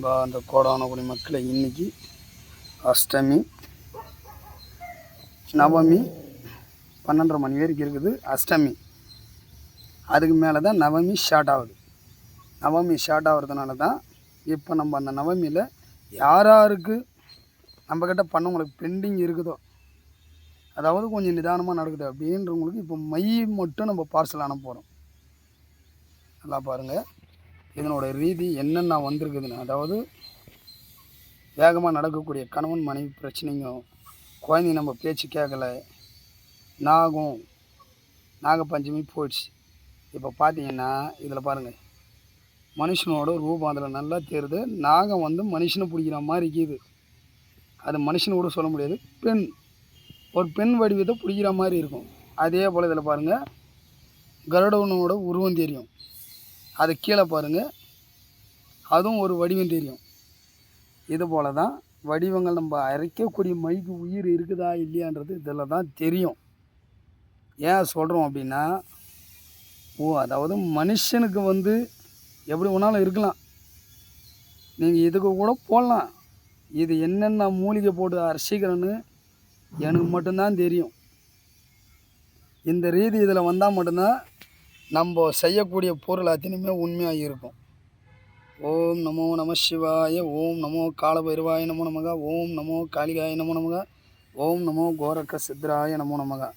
அன்பா அந்த கோடானகுடி மக்களை இன்னைக்கு அஷ்டமி நவமி 12:30 மணி வரைக்கும் இருக்குது அஷ்டமி. அதுக்கு மேலே தான் நவமி ஸ்டார்ட் ஆகுது. நவமி ஸ்டார்ட் ஆகிறதுனால தான் இப்போ நம்ம அந்த நவமியில் யாருக்கு நம்மக்கிட்ட பண்ணவங்களுக்கு பெண்டிங் இருக்குதோ, அதாவது கொஞ்சம் நிதானமாக நடக்குது அப்படின்றவங்களுக்கு இப்போ மை மட்டும் நம்ம பார்சல் அனுப்ப போகிறோம். நல்லா பாருங்கள், இதனோட ரீதி என்னென்ன வந்திருக்குதுன்னு. அதாவது வேகமாக நடக்கக்கூடிய கணவன் மனைவி பிரச்சனைங்க, குழந்தைங்க நம்ம பேச்சு கேட்கல, நாகப்பஞ்சமி போயிடுச்சு. இப்போ பார்த்தீங்கன்னா இதில் பாருங்கள், மனுஷனோட ரூபம் அதில் நல்லா தெரியுது. நாகம் மனுஷனை பிடிக்கிற மாதிரி இருக்குது. அது மனுஷனு கூட சொல்ல முடியாது, ஒரு பெண் வடிவத்தை பிடிக்கிற மாதிரி இருக்கும். அதே போல் இதில் பாருங்கள், கருடனோட உருவம் தெரியும். அது கீழே பாருங்கள், அதுவும் ஒரு வடிவம் தெரியும். இது போல் தான் வடிவங்கள் நம்ம அரைக்கக்கூடிய மைக்கு உயிர் இருக்குதா இல்லையான்றது இதில் தான் தெரியும். ஏன் சொல்கிறோம் அப்படின்னா, அதாவது மனுஷனுக்கு எப்படி வேணாலும் இருக்கலாம். நீங்கள் இதுக்கு கூட போடலாம். இது என்னென்ன மூலிகை போட்டு அரைச்சிக்கிறேன்னு எனக்கு மட்டும்தான் தெரியும். இந்த ரீதி இதில் வந்தால் மட்டும்தான் நம்ம செய்யக்கூடிய பொருள் அத்தனையுமே உண்மையாக இருக்கும். ஓம் நமோ நம சிவாய, ஓம் நமோ காலபைரவாய நமோ நமக, ஓம் நமோ காளிகாய நமோ நமக, ஓம் நமோ கோரக்க சித்ராய நமோ நமக.